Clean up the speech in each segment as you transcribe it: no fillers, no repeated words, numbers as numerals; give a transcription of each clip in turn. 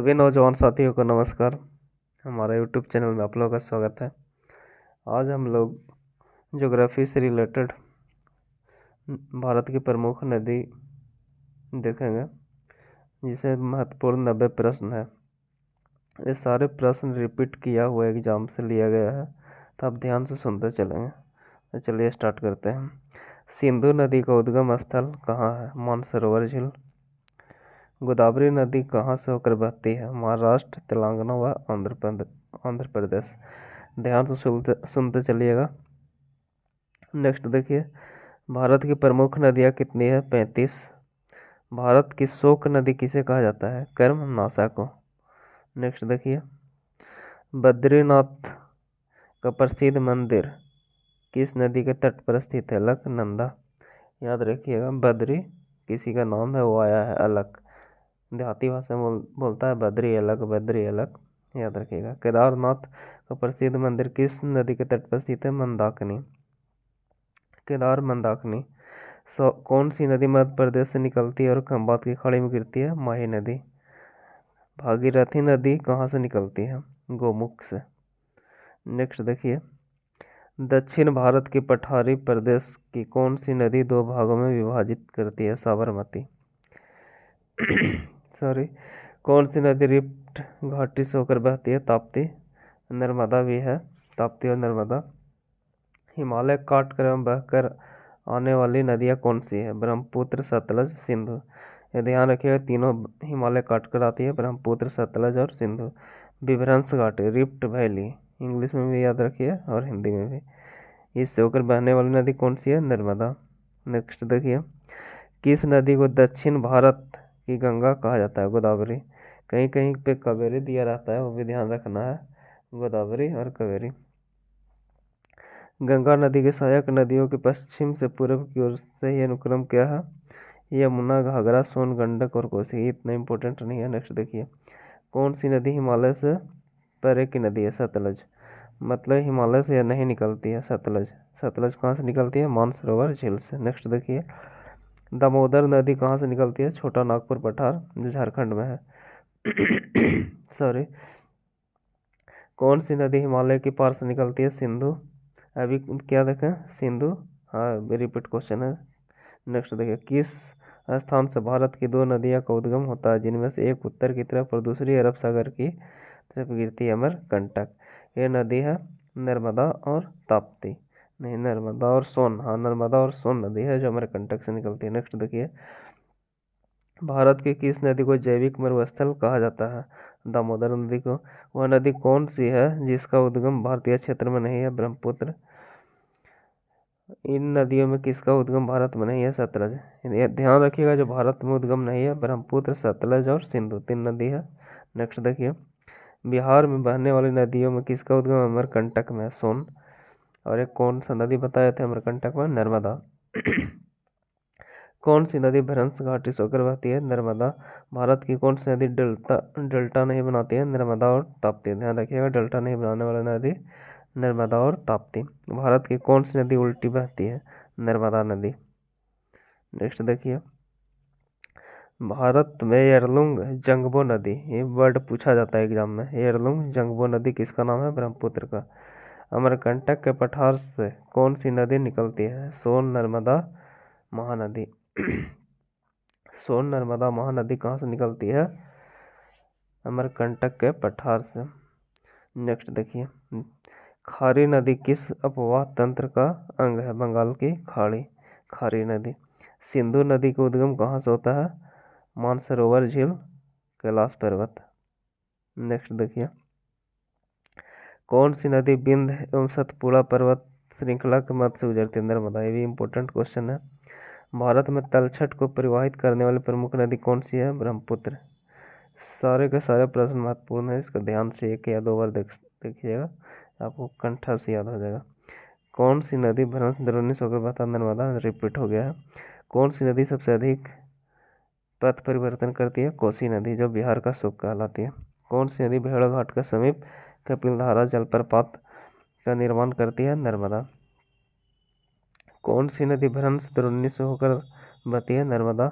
सभी नौजवान साथियों को नमस्कार। हमारे यूट्यूब चैनल में आप लोगों का स्वागत है। आज हम लोग ज्योग्राफी से रिलेटेड भारत की प्रमुख नदी देखेंगे, जिसे महत्वपूर्ण 90 प्रश्न है। ये सारे प्रश्न रिपीट किया हुआ एग्जाम से लिया गया है, तो आप ध्यान से सुनते चलेंगे। तो चलिए स्टार्ट करते हैं। सिंधु नदी का उद्गम स्थल कहाँ है? मानसरोवर झील। गोदावरी नदी कहाँ से होकर बहती है? महाराष्ट्र, तेलंगाना व आंध्र प्रदेश। ध्यान से सुनते चलिएगा। नेक्स्ट देखिए, भारत की प्रमुख नदियाँ कितनी है? 35। भारत की शोक नदी किसे कहा जाता है? कर्मनाशा को। नेक्स्ट देखिए, बद्रीनाथ का प्रसिद्ध मंदिर किस नदी के तट पर स्थित है? अलकनंदा। याद रखिएगा, बद्री किसी का नाम है, वो आया है अलक। देहाती भाषा में बोलता है बद्री अलग, बद्री अलग। याद रखिएगा। केदारनाथ का प्रसिद्ध मंदिर किस नदी के तट पर स्थित है? मंदाकिनी। केदार मंदाकिनी। कौन सी नदी मध्य प्रदेश से निकलती है और खंबात की खाड़ी में गिरती है? माही नदी। भागीरथी नदी कहाँ से निकलती है? गोमुख से। नेक्स्ट देखिए, दक्षिण भारत की पठारी प्रदेश की कौन सी नदी दो भागों में विभाजित करती है? साबरमती। सॉरी, कौन सी नदी रिफ्ट घाटी से होकर बहती है? ताप्ती। नर्मदा भी है, ताप्ती और नर्मदा। हिमालय काट कर एवं बहकर आने वाली नदियाँ कौन सी है? ब्रह्मपुत्र, सतलज, सिंधु। ये ध्यान रखिएगा, तीनों हिमालय काट कर आती है, ब्रह्मपुत्र, सतलज और सिंधु। विभ्रंश घाटी, रिफ्ट वैली, इंग्लिश में भी याद रखिए और हिंदी में भी। इससे होकर बहने वाली नदी कौन सी है? नर्मदा। नेक्स्ट देखिए, किस नदी को दक्षिण भारत की गंगा कहा जाता है? गोदावरी। कहीं कहीं पे कावेरी दिया रहता है, वो भी ध्यान रखना है। गोदावरी और कावेरी। गंगा नदी के सहायक नदियों के पश्चिम से पूर्व की ओर से ये अनुक्रम क्या है? यमुना, घाघरा, सोन, गंडक और कोसी। इतना इंपॉर्टेंट नहीं है। नेक्स्ट देखिए, कौन सी नदी हिमालय से परे की नदी है? सतलज। मतलब हिमालय से नहीं निकलती है सतलज। सतलज कहाँ से निकलती है? मानसरोवर झील से। नेक्स्ट देखिए, दामोदर नदी कहाँ से निकलती है? छोटा नागपुर पठार, जो झारखंड में है। सॉरी, कौन सी नदी हिमालय के पार से निकलती है? सिंधु। अभी क्या देखें? सिंधु। हाँ, रिपीट क्वेश्चन है। नेक्स्ट देखिए, किस स्थान से भारत की दो नदियाँ का उद्गम होता है, जिनमें से एक उत्तर की तरफ और दूसरी अरब सागर की तरफ गिरती है? अमरकंटक। ये नदी है नर्मदा और ताप्ती। नहीं, नर्मदा और सोन। हाँ, नर्मदा और सोन नदी है जो अमरकंटक से निकलती है। नेक्स्ट देखिए, भारत की किस नदी को जैविक मरुस्थल कहा जाता है? दामोदर नदी को। वह नदी कौन सी है जिसका उद्गम भारतीय क्षेत्र में नहीं है? ब्रह्मपुत्र। इन नदियों में किसका उद्गम भारत में नहीं है? सतलज। ध्यान रखिएगा, जो भारत में उद्गम नहीं है, ब्रह्मपुत्र, सतलज और सिंधु, 3 नदी है। नेक्स्ट देखिए, बिहार में बहने वाली नदियों में किसका उद्गम अमरकंटक में? सोन। और एक कौन सा नदी बताए थे अमरकंटक में? नर्मदा। कौन सी नदी भ्रंश घाटी से होकर बहती है? नर्मदा। भारत की कौन सी नदी डेल्टा नहीं बनाती है? नर्मदा और ताप्ती। ध्यान रखिएगा, डेल्टा नहीं बनाने वाली नदी नर्मदा और ताप्ती। भारत की कौन सी नदी उल्टी बहती है? नर्मदा नदी। नेक्स्ट देखिए, भारत में येरलुंग जंगबो नदी, ये वर्ड पूछा जाता है एग्जाम में। येरलुंग जंगबो नदी किसका नाम है? ब्रह्मपुत्र का। अमरकंटक के पठार से कौन सी नदी निकलती है? सोन, नर्मदा, महानदी। सोन, नर्मदा, महानदी कहाँ से निकलती है? अमरकंटक के पठार से। नेक्स्ट देखिए, खारी नदी किस अपवाह तंत्र का अंग है? बंगाल की खाड़ी, खारी नदी। सिंधु नदी का उद्गम कहाँ से होता है? मानसरोवर झील, कैलाश पर्वत। नेक्स्ट देखिए, कौन सी नदी विंध्य एवं सतपुड़ा पर्वत श्रृंखला के मध्य से गुजरती है? नर्मदा। ये भी इंपॉर्टेंट क्वेश्चन है। भारत में तलछट को परिवाहित करने वाली प्रमुख नदी कौन सी है? ब्रह्मपुत्र। सारे के सारे प्रश्न महत्वपूर्ण है, इसका ध्यान से 1 या 2 बार देखिएगा, आपको कंठा से याद हो जाएगा। कौन सी नदी भ्रंश द्रोणी से होकर बहता? नर्मदा। रिपीट हो गया है। कौन सी नदी सबसे अधिक पथ परिवर्तन करती है? कोसी नदी, जो बिहार का शोक कहलाती है। कौन सी नदी भेड़ाघाट के समीप कपिलधारा जलप्रपात का निर्माण करती है? नर्मदा। कौन सी नदी भ्रंश द्रोणी से होकर बहती है? नर्मदा।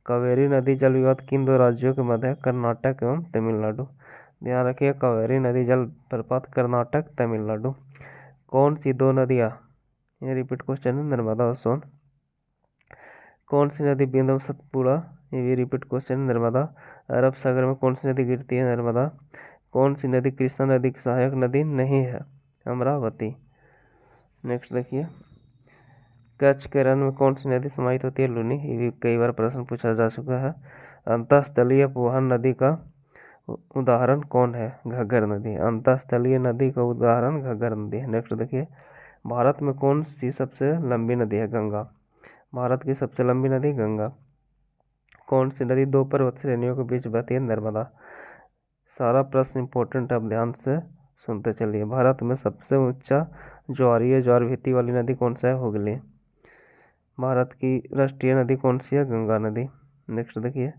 कावेरी नदी जल विवाद किन दो राज्यों के मध्य है? कर्नाटक एवं तमिलनाडु। ध्यान रखिए, कावेरी नदी जल प्रपात कर्नाटक तमिलनाडु। कौन सी दो नदियाँ, ये रिपीट क्वेश्चन है, नर्मदा और सोन। कौन सी नदी बिंद एवं सतपुड़ा, ये भी रिपीट क्वेश्चन है, नर्मदा। अरब सागर में कौन सी नदी गिरती है? नर्मदा। कौन सी नदी कृष्णा नदी की सहायक नदी नहीं है? अमरावती। नेक्स्ट देखिए, कच्छ के रण में कौन सी नदी समाहित होती है? लूनी। ये भी कई बार प्रश्न पूछा जा चुका है। अंतःस्थलीय पोहन नदी का उदाहरण कौन है? घग्गर नदी। अंतःस्थलीय नदी का उदाहरण घग्गर नदी है। नेक्स्ट देखिए, भारत में कौन सी सबसे लंबी नदी है? गंगा। भारत की सबसे लंबी नदी गंगा। कौन सी नदी दो पर्वत श्रेणियों के बीच बहती है? नर्मदा। सारा प्रश्न इंपॉर्टेंट है, आप ध्यान से सुनते चलिए। भारत में सबसे ऊंचा ज्वारीय ज्वार भीति वाली नदी कौन सा है? हुगली। भारत की राष्ट्रीय नदी कौन सी है? गंगा नदी। नेक्स्ट देखिए,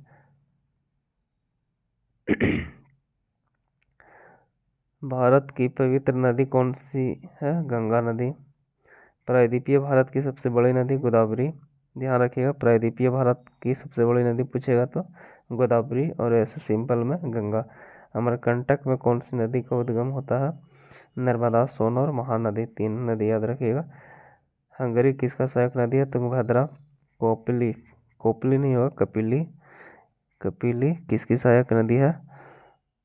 भारत की पवित्र नदी कौन सी है? गंगा नदी। प्रायद्वीपीय भारत की सबसे बड़ी नदी गोदावरी। ध्यान रखिएगा, प्रायद्वीपीय भारत की सबसे बड़ी नदी पूछेगा तो गोदावरी, और ऐसे सिंपल में गंगा। अमरकंटक में कौन सी नदी का उद्गम होता है? नर्मदा, सोन और महानदी, तीन नदी याद रखिएगा। हंगरी किसका सहायक नदी है? तुंगभद्रा। कोपली नहीं होगा, कपिली किसकी सहायक नदी है?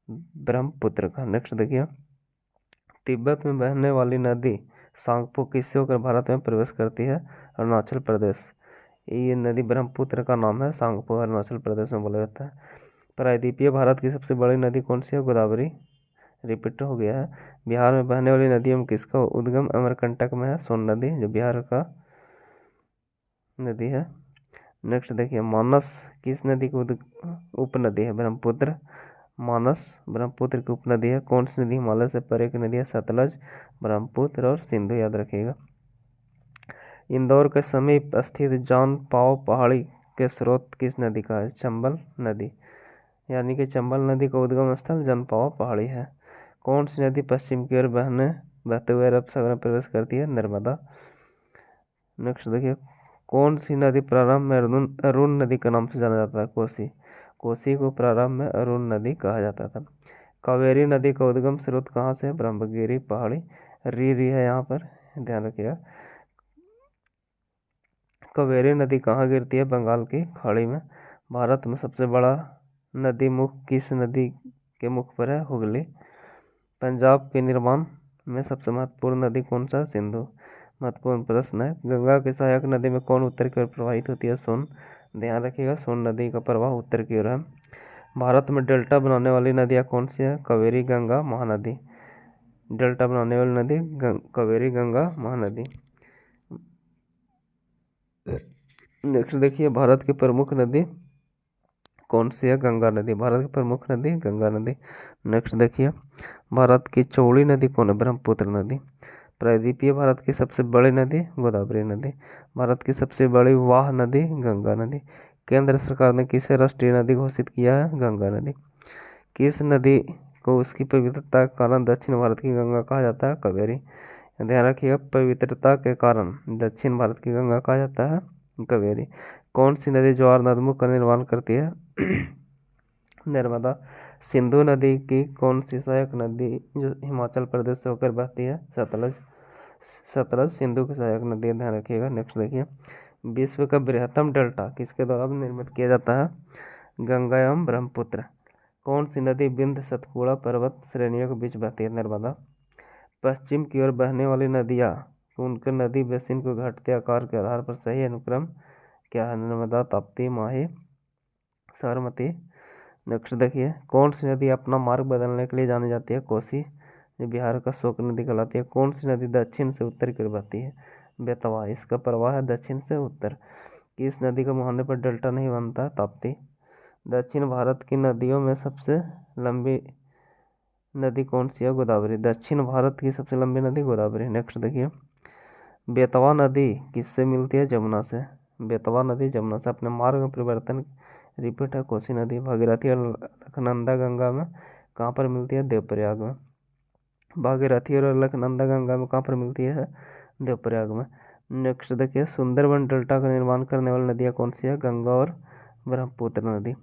ब्रह्मपुत्र का। नेक्स्ट देखिए, तिब्बत में बहने वाली नदी सांगपो किससे होकर भारत में प्रवेश करती है? अरुणाचल प्रदेश। ये नदी ब्रह्मपुत्र का नाम है, सांगपो अरुणाचल प्रदेश में बोला जाता है। प्रायद्वीपीय भारत की सबसे बड़ी नदी कौन सी है? गोदावरी। रिपीट हो गया है। बिहार में बहने वाली नदियों में किसका उद्गम अमरकंटक में है? सोन नदी, जो बिहार का नदी है। नेक्स्ट देखिए, मानस किस नदी की उपनदी है? ब्रह्मपुत्र। मानस ब्रह्मपुत्र की उपनदी है। कौन सी नदी हिमालय से परे की नदी है? सतलज, ब्रह्मपुत्र और सिंधु याद रखिएगा। इंदौर के समीप स्थित जान पाव पहाड़ी के स्रोत किस नदी का है? चंबल नदी। यानी कि चंबल नदी का उद्गम स्थल जनपावा पहाड़ी है। कौन सी नदी पश्चिम की ओर बहते हुए अरब सागर में प्रवेश करती है? नर्मदा। नेक्स्ट देखिए, कौन सी नदी प्रारंभ में अरुण नदी के नाम से जाना जाता है? कोसी को प्रारंभ में अरुण नदी कहा जाता था। कावेरी नदी का उद्गम स्रोत कहाँ से है? ब्रह्मगिरी पहाड़ी। री है यहाँ पर, ध्यान रखिएगा। कावेरी नदी कहाँ गिरती है? बंगाल की खाड़ी में। भारत में सबसे बड़ा नदी मुख किस नदी के मुख पर है? हुगली। पंजाब के निर्माण में सबसे महत्वपूर्ण नदी कौन सा? सिंधु। महत्वपूर्ण प्रश्न है। गंगा की सहायक नदी में कौन उत्तर की ओर प्रवाहित होती है? सोन। ध्यान रखिएगा, सोन नदी का प्रवाह उत्तर की ओर है। भारत में डेल्टा बनाने वाली नदियाँ कौन सी है? कावेरी, गंगा, महानदी। डेल्टा बनाने वाली नदी कावेरी, गंगा, महानदी। नेक्स्ट देखिए, भारत की प्रमुख नदी कौन सी है? गंगा नदी। भारत की प्रमुख नदी गंगा नदी। नेक्स्ट देखिए, भारत की चौड़ी नदी कौन है? ब्रह्मपुत्र नदी। प्रायद्वीपीय भारत की सबसे बड़ी नदी गोदावरी नदी। भारत की सबसे बड़ी वाह नदी गंगा नदी। केंद्र सरकार ने किसे राष्ट्रीय नदी घोषित किया है? गंगा नदी। किस नदी को उसकी पवित्रता के कारण दक्षिण भारत की गंगा कहा जाता है? कावेरी। ध्यान रखिएगा, पवित्रता के कारण दक्षिण भारत की गंगा कहा जाता है कावेरी। कौन सी नदी ज्वार नदमुख का निर्माण करती है? नर्मदा। सिंधु नदी की कौन सी सहायक नदी जो हिमाचल प्रदेश से होकर बहती है? सतलज सिंधु की सहायक नदी है, ध्यान रखिएगा। नेक्स्ट देखिए, विश्व का बृहत्तम डेल्टा किसके द्वारा निर्मित किया जाता है? गंगा एवं ब्रह्मपुत्र। कौन सी नदी विंध्य सतपुड़ा पर्वत श्रेणियों के बीच बहती है? नर्मदा। पश्चिम की ओर बहने वाली नदियाँ उनके नदी बेसिन को घटते आकार के आधार पर सही अनुक्रम क्या है? नर्मदा, ताप्ती, माही, साबरमती। नेक्स्ट देखिए, कौन सी नदी अपना मार्ग बदलने के लिए जानी जाती है? कोसी, जो बिहार का शोक नदी कहलाती है। कौन सी नदी दक्षिण से उत्तर की ओर बहती है? बेतवा, इसका प्रवाह है दक्षिण से उत्तर। किस नदी का मुहाने पर डेल्टा नहीं बनता? ताप्ती। दक्षिण भारत की नदियों में सबसे लंबी नदी कौन सी है? गोदावरी। दक्षिण भारत की सबसे लंबी नदी गोदावरी। नेक्स्ट देखिए, बेतवा नदी किससे मिलती है? जमुना से। बेतवा नदी जमुना से अपने मार्ग में परिवर्तन रिपीट है। कोसी नदी। भागीरथी और अलकनंदा गंगा में कहाँ पर मिलती है? देवप्रयाग में। भागीरथी और अलकनंदा गंगा में कहाँ पर मिलती है? देवप्रयाग में। नेक्स्ट देखिए, सुंदरबन डेल्टा का निर्माण करने वाली नदियाँ कौन सी है? गंगा और ब्रह्मपुत्र नदी।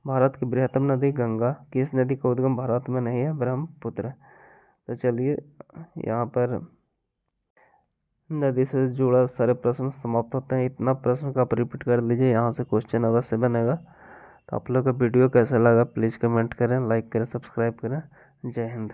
भारत की बृहत्तम नदी गंगा। किस नदी का उद्गम भारत में नहीं है? ब्रह्मपुत्र। तो चलिए यहाँ पर नदी से जुड़ा सारे प्रश्न समाप्त होते हैं। इतना प्रश्न का आप रिपीट कर लीजिए, यहाँ से क्वेश्चन अवश्य बनेगा। तो आप लोग का वीडियो कैसा लगा प्लीज़ कमेंट करें, लाइक करें, सब्सक्राइब करें। जय हिंद।